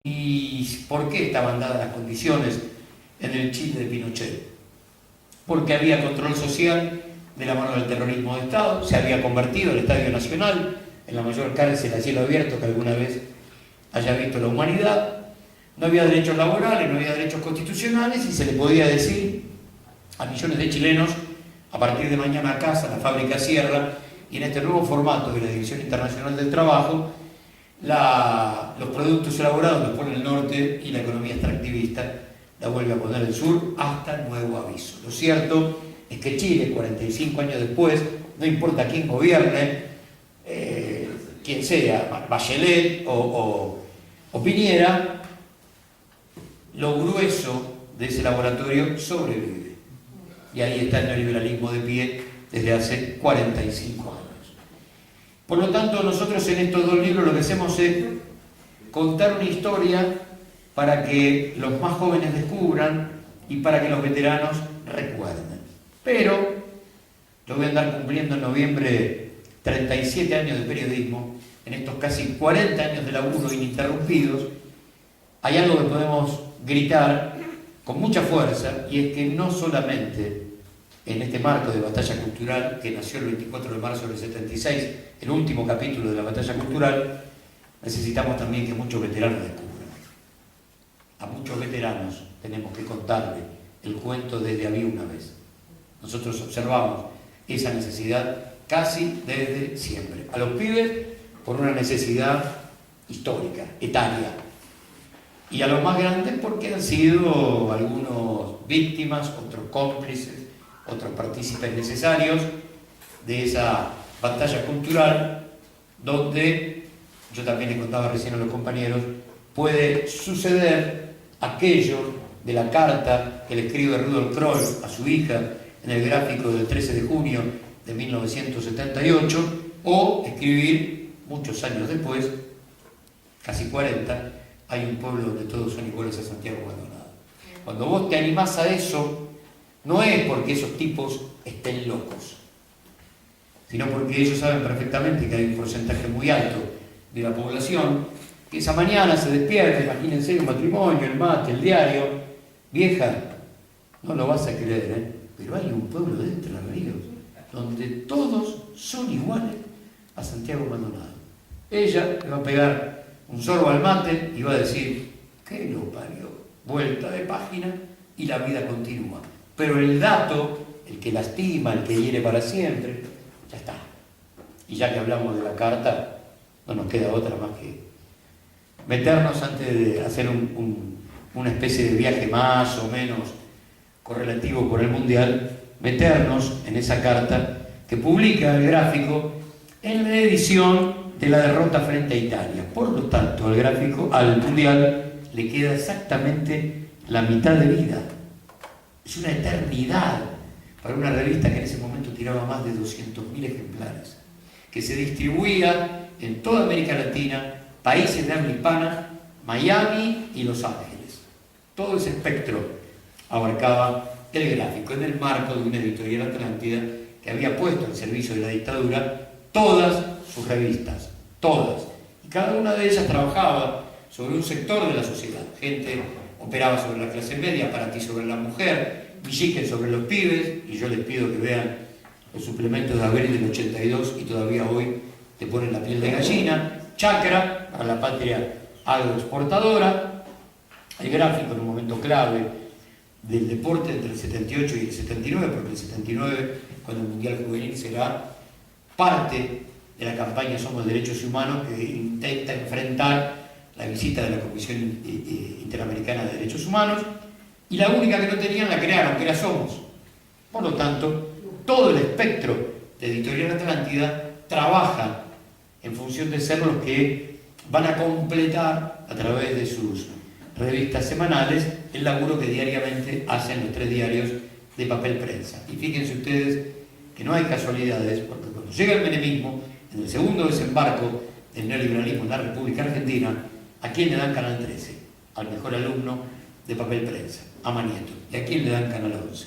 ¿Y por qué estaban dadas las condiciones en el Chile de Pinochet? Porque había control social de la mano del terrorismo de Estado, se había convertido el Estadio Nacional en la mayor cárcel a cielo abierto que alguna vez haya visto la humanidad, no había derechos laborales, no había derechos constitucionales y se le podía decir a millones de chilenos: a partir de mañana a casa, la fábrica cierra, y en este nuevo formato de la Dirección Internacional del Trabajo, los productos elaborados los pone el norte y la economía extractivista la vuelve a poner el sur hasta nuevo aviso. Lo cierto es que Chile, 45 años después, no importa quién gobierne, quien sea, Bachelet o Piñera, lo grueso de ese laboratorio sobrevive. Y ahí está el neoliberalismo de pie desde hace 45 años. Por lo tanto, nosotros en estos dos libros lo que hacemos es contar una historia para que los más jóvenes descubran y para que los veteranos recuerden. Pero yo voy a andar cumpliendo en noviembre 37 años de periodismo, en estos casi 40 años de laburo ininterrumpidos. Hay algo que podemos gritar con mucha fuerza, y es que no solamente en este marco de batalla cultural que nació el 24 de marzo del 76, el último capítulo de la batalla cultural, necesitamos también que muchos veteranos descubran. A muchos veteranos tenemos que contarle el cuento desde había una vez. Nosotros observamos esa necesidad casi desde siempre. A los pibes por una necesidad histórica, etaria, y a los más grandes porque han sido algunos víctimas, otros cómplices, otros partícipes necesarios de esa batalla cultural, donde, yo también le contaba recién a los compañeros, puede suceder aquello de la carta que le escribe Rudolf Kroll a su hija en el gráfico del 13 de junio de 1978, o escribir muchos años después, casi 40, hay un pueblo donde todos son iguales a Santiago abandonado. Cuando vos te animás a eso, no es porque esos tipos estén locos, sino porque ellos saben perfectamente que hay un porcentaje muy alto de la población que esa mañana se despierta, imagínense un matrimonio, el mate, el diario. Vieja, no lo vas a creer, pero hay un pueblo de Entre Ríos donde todos son iguales a Santiago Maldonado. Ella le va a pegar un sorbo al mate y va a decir: ¿qué lo parió? Vuelta de página y la vida continúa. Pero el dato, el que lastima, el que hiere para siempre, ya está. Y ya que hablamos de la carta, no nos queda otra más que meternos, antes de hacer una especie de viaje más o menos correlativo por el Mundial, meternos en esa carta que publica el gráfico en la edición de la derrota frente a Italia. Por lo tanto, al gráfico, al Mundial, le queda exactamente la mitad de vida. Es una eternidad para una revista que en ese momento tiraba más de 200.000 ejemplares, que se distribuía en toda América Latina, países de habla hispana, Miami y Los Ángeles. Todo ese espectro abarcaba el gráfico en el marco de una editorial Atlántida que había puesto al servicio de la dictadura todas sus revistas, todas. Y cada una de ellas trabajaba sobre un sector de la sociedad. Gente operaba sobre la clase media, para ti sobre la mujer, Villiquen sobre los pibes, y yo les pido que vean los suplementos de Abril del 82 y todavía hoy te ponen la piel de gallina. Chacra, para la patria agroexportadora. El gráfico en un momento clave del deporte entre el 78 y el 79, porque el 79, cuando el Mundial Juvenil, será parte de la campaña Somos Derechos Humanos, que intenta enfrentar la visita de la Comisión Interamericana de Derechos Humanos, y la única que no tenían la crearon, que era Somos. Por lo tanto, todo el espectro de Editorial Atlántida trabaja en función de ser los que van a completar a través de sus revistas semanales el laburo que diariamente hacen los 3 diarios de papel prensa. Y fíjense ustedes que no hay casualidades, porque cuando llega el menemismo, en el segundo desembarco del neoliberalismo en la República Argentina, ¿a quién le dan Canal 13? Al mejor alumno de papel prensa, a Manieto. ¿Y a quién le dan Canal 11?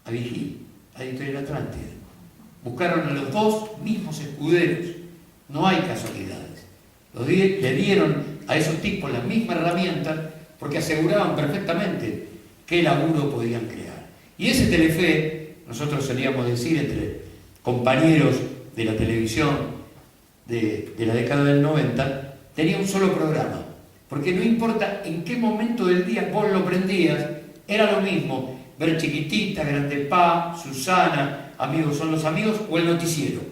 A Vigil, a Editorial Atlántida. Buscaron a los dos mismos escuderos, no hay casualidades. Le dieron a esos tipos la misma herramienta porque aseguraban perfectamente qué laburo podían crear. Y ese Telefe, nosotros solíamos decir entre compañeros de la televisión de la década del 90, tenía un solo programa, porque no importa en qué momento del día vos lo prendías, era lo mismo ver Chiquitita, Grande Pa, Susana, Amigos son los amigos o el noticiero.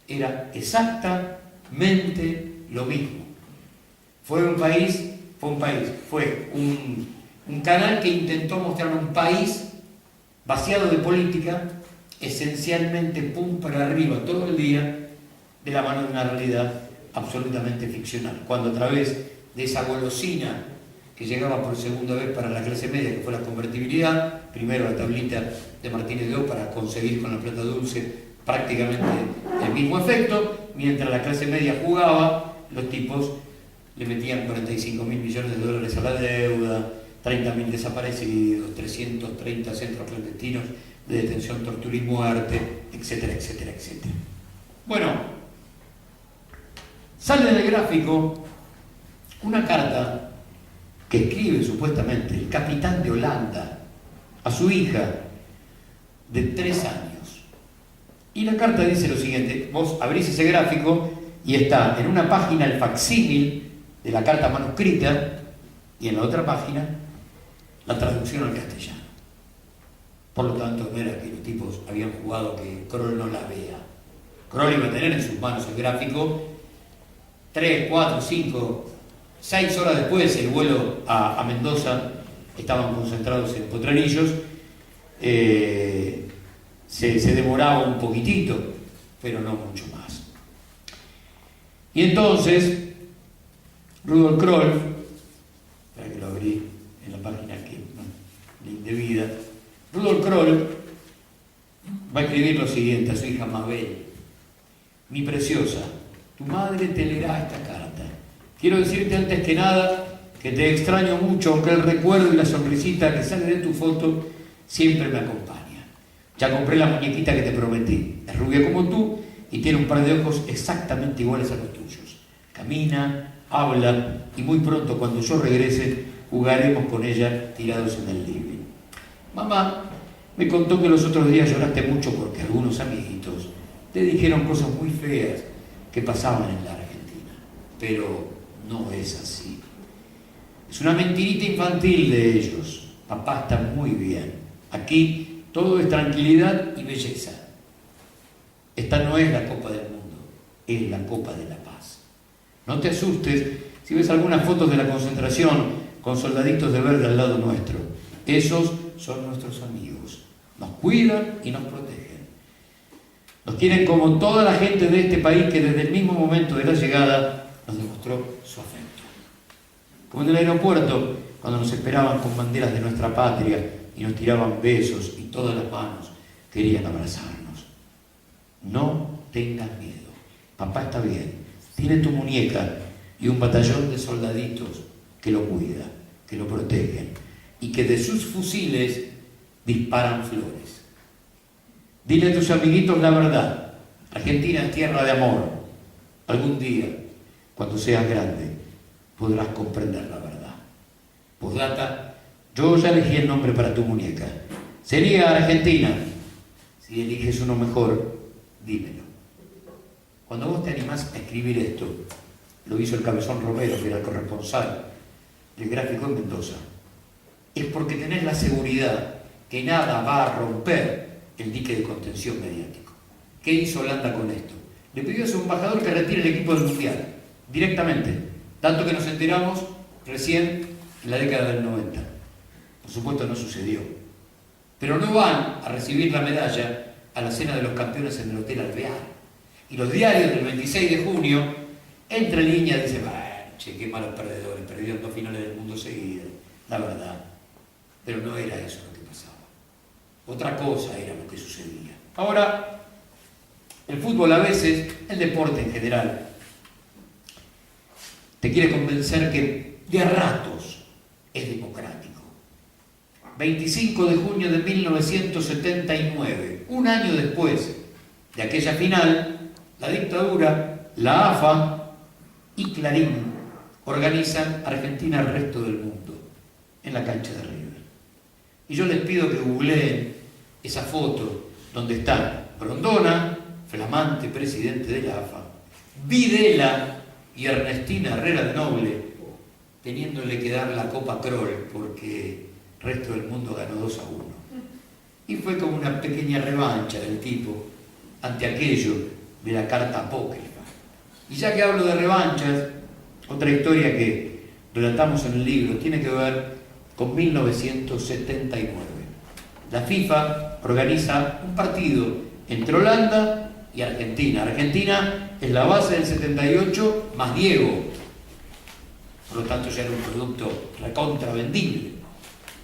Era exactamente lo mismo. Fue un canal que intentó mostrar un país vaciado de política, esencialmente pum para arriba todo el día, de la mano de una realidad absolutamente ficcional. Cuando a través de esa golosina que llegaba por segunda vez para la clase media, que fue la convertibilidad, primero la tablita de Martínez de O para conseguir con la plata dulce prácticamente el mismo efecto, mientras la clase media jugaba, los tipos le metían 45.000 millones de dólares a la deuda, 30.000 desaparecidos, 330 centros clandestinos de detención, tortura y muerte, etcétera, etcétera, etcétera. Bueno, sale del gráfico una carta que escribe supuestamente el capitán de Holanda a su hija de 3 años. Y la carta dice lo siguiente: vos abrís ese gráfico y está en una página el facsímil de la carta manuscrita y en la otra página la traducción al castellano. Por lo tanto, no era que los tipos habían jugado que Kroll no la vea. Kroll iba a tener en sus manos el gráfico 3, 4, 5, 6 horas después el vuelo a Mendoza, estaban concentrados en Potrerillos, se demoraba un poquitito, pero no mucho más. Y entonces, Rudolf Kroll, para que lo abrí en la página que indebida, Rudolf Kroll va a escribir lo siguiente a su hija Mabel: mi preciosa, tu madre te leerá esta carta. Quiero decirte antes que nada que te extraño mucho, aunque el recuerdo y la sonrisita que sale de tu foto siempre me acompaña. Ya compré la muñequita que te prometí. Es rubia como tú y tiene un par de ojos exactamente iguales a los tuyos. Camina, habla y muy pronto, cuando yo regrese, jugaremos con ella tirados en el living. Mamá me contó que los otros días lloraste mucho porque algunos amiguitos te dijeron cosas muy feas que pasaban en la Argentina, pero no es así. Es una mentirita infantil de ellos. Papá está muy bien. Aquí todo es tranquilidad y belleza. Esta no es la Copa del Mundo, es la Copa de la Paz. No te asustes si ves algunas fotos de la concentración con soldaditos de verde al lado nuestro. Esos son nuestros amigos. Nos cuidan y nos protegen. Nos quieren como toda la gente de este país que desde el mismo momento de la llegada nos demostró su afecto. Como en el aeropuerto, cuando nos esperaban con banderas de nuestra patria y nos tiraban besos y todas las manos querían abrazarnos. No tengas miedo. Papá está bien. Tiene tu muñeca y un batallón de soldaditos que lo cuida, que lo protegen y que de sus fusiles disparan flores. Dile a tus amiguitos la verdad. Argentina es tierra de amor. Algún día, cuando seas grande, podrás comprender la verdad. Postdata, yo ya elegí el nombre para tu muñeca. Sería Argentina. Si eliges uno mejor, dímelo. Cuando vos te animás a escribir esto, lo hizo el Cabezón Romero, que era el corresponsal del gráfico en Mendoza, es porque tenés la seguridad que nada va a romper el dique de contención mediático. ¿Qué hizo Holanda con esto? Le pidió a su embajador que retire el equipo del Mundial, directamente, tanto que nos enteramos recién en la década del 90. Por supuesto no sucedió. Pero no van a recibir la medalla a la cena de los campeones en el Hotel Alvear. Y los diarios del 26 de junio, entre líneas, dicen: che, qué malos perdedores, perdieron 2 finales del mundo seguidas, la verdad. Pero no era eso lo que pasaba. Otra cosa era lo que sucedía. Ahora, el fútbol a veces, el deporte en general, te quiere convencer que de a ratos es democrático. 25 de junio de 1979, un año después de aquella final, la dictadura, la AFA y Clarín organizan Argentina al resto del mundo, en la cancha de River. Y yo les pido que googleen esa foto donde están Grondona, flamante presidente de la AFA, Videla y Ernestina Herrera de Noble, teniéndole que dar la Copa Kroll porque el resto del mundo ganó 2-1. Y fue como una pequeña revancha del tipo ante aquello de la carta apócrifa. Y ya que hablo de revanchas, otra historia que relatamos en el libro tiene que ver con 1979. La FIFA organiza un partido entre Holanda y Argentina. Argentina es la base del 78 más Diego. Por lo tanto ya era un producto recontra vendible.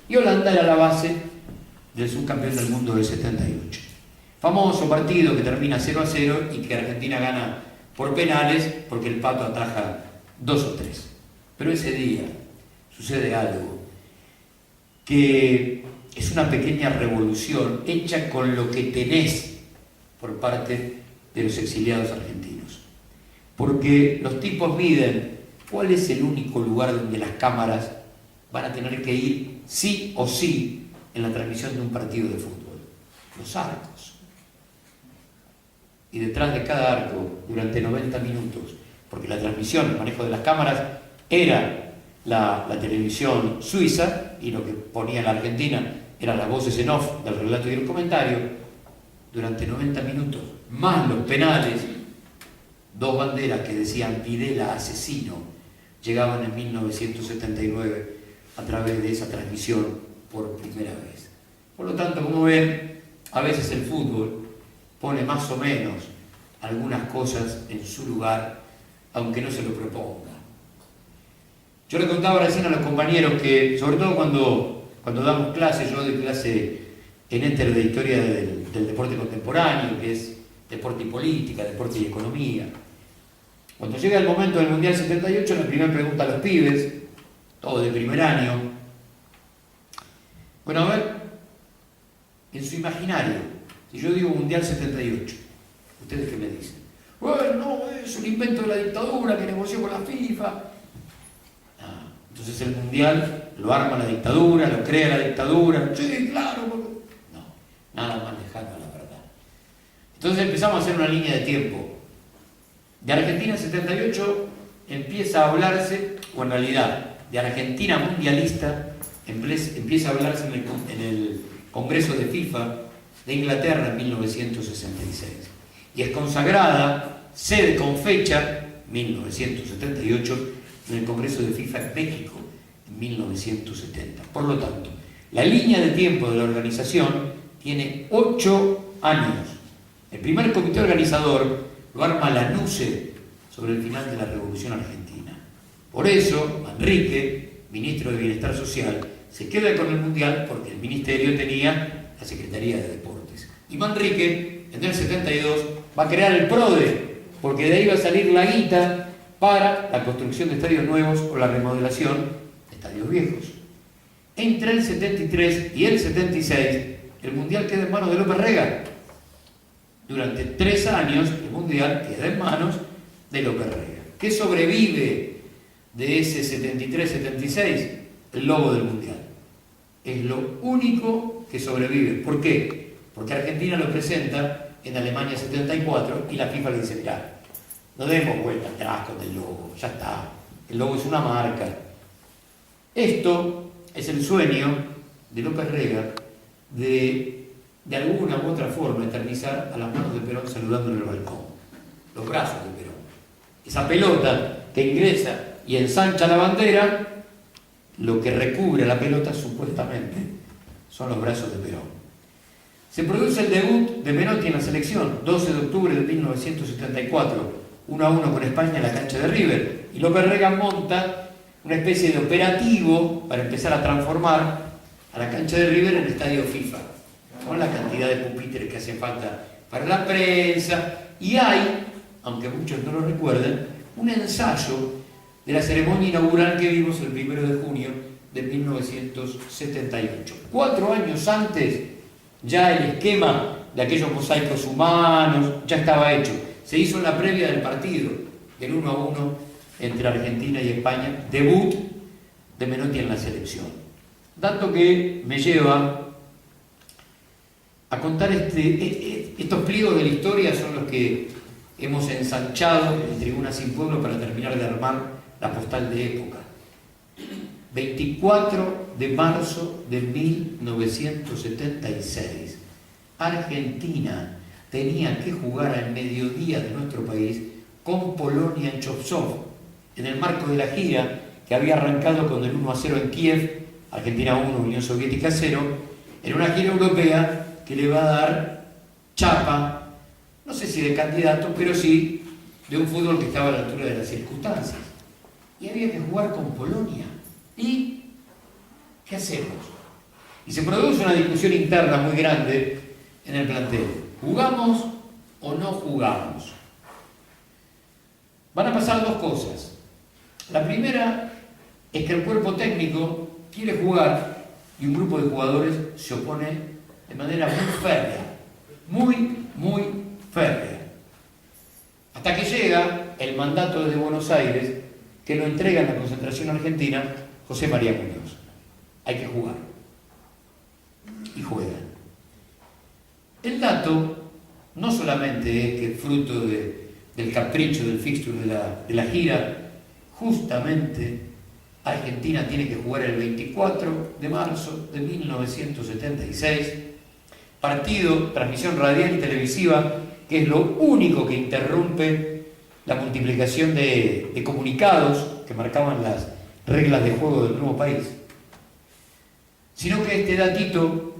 Y Holanda era la base del subcampeón del mundo del 78. Famoso partido que termina 0-0 y que Argentina gana por penales porque el Pato ataja 2 o 3. Pero ese día sucede algo que es una pequeña revolución hecha con lo que tenés por parte de los exiliados argentinos. Porque los tipos miden cuál es el único lugar donde las cámaras van a tener que ir sí o sí en la transmisión de un partido de fútbol. Los arcos. Y detrás de cada arco, durante 90 minutos, porque la transmisión, el manejo de las cámaras, era la televisión suiza, y lo que ponía en la Argentina eran las voces en off del relato y el comentario, durante 90 minutos, más los penales, 2 banderas que decían Videla asesino, llegaban en 1979 a través de esa transmisión por primera vez. Por lo tanto, como ven, a veces el fútbol pone más o menos algunas cosas en su lugar, aunque no se lo proponga. Yo le contaba recién a los compañeros que, sobre todo cuando damos clases, yo doy clase en Éter de Historia del Deporte Contemporáneo, que es Deporte y Política, Deporte y Economía. Cuando llega el momento del Mundial 78, la primera pregunta a los pibes, todos de primer año, bueno, a ver, en su imaginario, si yo digo Mundial 78, ¿ustedes qué me dicen? Bueno, no, es un invento de la dictadura que negoció con la FIFA. Entonces el Mundial lo arma la dictadura, lo crea la dictadura. Sí, claro. No, nada más lejano a la verdad. Entonces empezamos a hacer una línea de tiempo. De Argentina 78 empieza a hablarse, o en realidad, de Argentina mundialista empieza a hablarse en el Congreso de FIFA de Inglaterra en 1966. Y es consagrada, sede con fecha, 1978, en el Congreso de FIFA en México, en 1970. Por lo tanto, la línea de tiempo de la organización tiene 8 años. El primer comité organizador lo arma Lanusse sobre el final de la Revolución Argentina. Por eso, Manrique, ministro de Bienestar Social, se queda con el Mundial porque el ministerio tenía la Secretaría de Deportes. Y Manrique, en el 72, va a crear el PRODE, porque de ahí va a salir la guita para la construcción de estadios nuevos o la remodelación de estadios viejos. Entre el 73 y el 76, el Mundial queda en manos de López Rega. Durante 3 años, el Mundial queda en manos de López Rega. ¿Qué sobrevive de ese 73-76? El logo del Mundial. Es lo único que sobrevive. ¿Por qué? Porque Argentina lo presenta en Alemania 74 y la FIFA le dice, mirá, no demos vuelta atrás con el logo, ya está. El logo es una marca. Esto es el sueño de López Rega de alguna u otra forma eternizar a las manos de Perón saludando en el balcón. Los brazos de Perón. Esa pelota que ingresa y ensancha la bandera, lo que recubre a la pelota supuestamente son los brazos de Perón. Se produce el debut de Menotti en la selección, 12 de octubre de 1974, 1-1 con España en la cancha de River. Y López Rega monta una especie de operativo para empezar a transformar a la cancha de River en estadio FIFA, con la cantidad de pupitres que hacen falta para la prensa. Y hay, aunque muchos no lo recuerden, un ensayo de la ceremonia inaugural que vimos el 1 de junio de 1978. 4 años antes, ya el esquema de aquellos mosaicos humanos ya estaba hecho. Se hizo en la previa del partido, del 1-1 entre Argentina y España, debut de Menotti en la selección. Dato que me lleva a contar estos pliegos de la historia, son los que hemos ensanchado en Tribuna Sin Pueblo para terminar de armar la postal de época. 24 de marzo de 1976, Argentina tenía que jugar al mediodía de nuestro país con Polonia en Chopsov, en el marco de la gira que había arrancado con el 1-0 en Kiev, Argentina 1, Unión Soviética 0, en una gira europea que le va a dar chapa, no sé si de candidato, pero sí de un fútbol que estaba a la altura de las circunstancias. Y había que jugar con Polonia. ¿Y qué hacemos? Y se produce una discusión interna muy grande en el plantel. ¿Jugamos o no jugamos? Van a pasar dos cosas. La primera es que el cuerpo técnico quiere jugar y un grupo de jugadores se opone de manera muy férrea, muy férrea. Hasta que llega el mandato desde Buenos Aires que lo entrega en la concentración argentina José María Muñoz. Hay que jugar. Y juegan. El dato no solamente es que fruto del capricho del fixture de la gira, justamente Argentina tiene que jugar el 24 de marzo de 1976, partido, transmisión radial y televisiva, que es lo único que interrumpe la multiplicación de comunicados que marcaban las reglas de juego del nuevo país. Sino que este datito,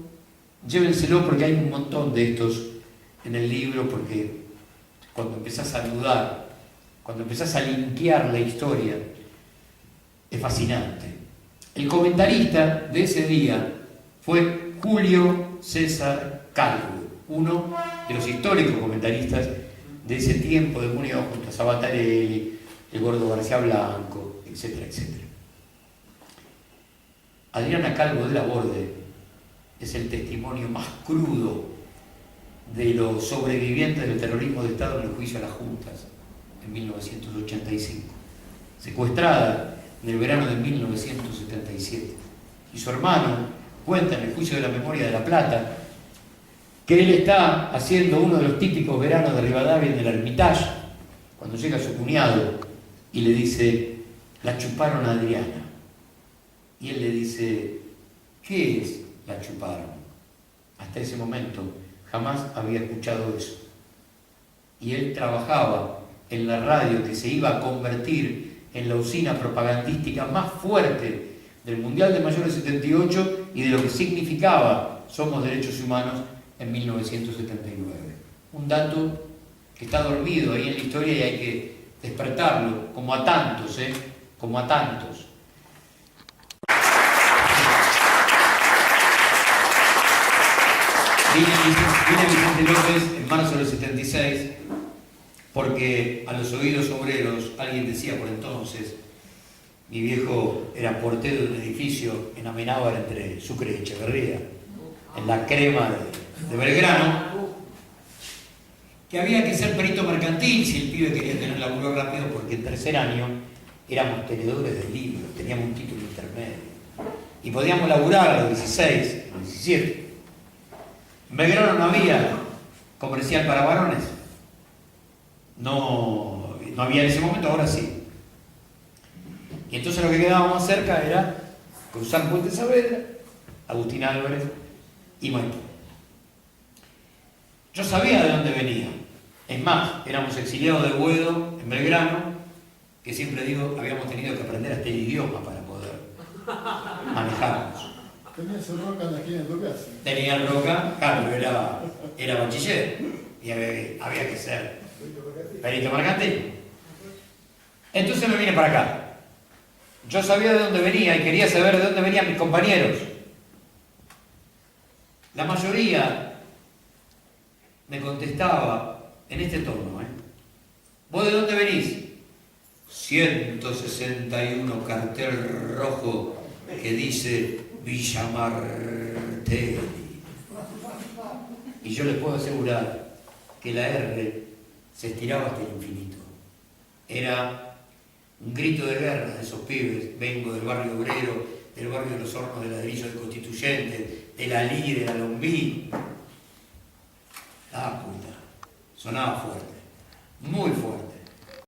llévenselo porque hay un montón de estos en el libro, porque cuando empezás a dudar, cuando empezás a linkear la historia, es fascinante. El comentarista de ese día fue Julio César Calvo, uno de los históricos comentaristas de ese tiempo de Múnich, junto a Sabatarelli, el Gordo García Blanco, etcétera, etcétera. Adriana Calvo de la Borde es el testimonio más crudo de los sobrevivientes del terrorismo de Estado en el juicio a las juntas en 1985, secuestrada en el verano de 1977. Y su hermano cuenta en el juicio de la memoria de La Plata que él está haciendo uno de los típicos veranos de Rivadavia en el Hermitage, cuando llega su cuñado y le dice: la chuparon a Adriana. Y él le dice: ¿qué es la chuparon? Hasta ese momento jamás había escuchado eso. Y él trabajaba en la radio que se iba a convertir en la usina propagandística más fuerte del Mundial de Mayores 78 y de lo que significaba Somos Derechos Humanos en 1979. Un dato que está dormido ahí en la historia y hay que despertarlo, como a tantos, como a tantos. Vine Vicente López en marzo del 76 porque a los oídos obreros alguien decía por entonces, mi viejo era portero de un edificio en Amenábar entre Sucre y Echeverría, en la crema de Belgrano, que había que ser perito mercantil si el pibe quería tener laburo rápido, porque en tercer año éramos tenedores de libros, teníamos un título intermedio y podíamos laburar a los 16, a los 17. En Belgrano no había comercial para varones, no había en ese momento, ahora sí. Y entonces lo que quedaba más cerca era cruzar Puente Saavedra, Agustín Álvarez y Maipú. Yo sabía de dónde venía. Es más, éramos exiliados de Boedo en Belgrano, que siempre digo, habíamos tenido que aprender hasta el idioma para poder manejarnos. ¿Tenías el Roca en la esquina de tu casa? Tenía el Roca, claro, era bachiller y había que ser perito mercantil. Entonces me vine para acá. Yo sabía de dónde venía y quería saber de dónde venían mis compañeros. La mayoría me contestaba en este tono, ¿Vos de dónde venís? 161 cartel rojo que dice Villa Martelli. Y yo les puedo asegurar que la R se estiraba hasta el infinito. Era un grito de guerra de esos pibes. Vengo del barrio obrero, del barrio de los hornos de ladrillo del Constituyente, de la Lí, de la Lombí. La puta. Sonaba fuerte, muy fuerte.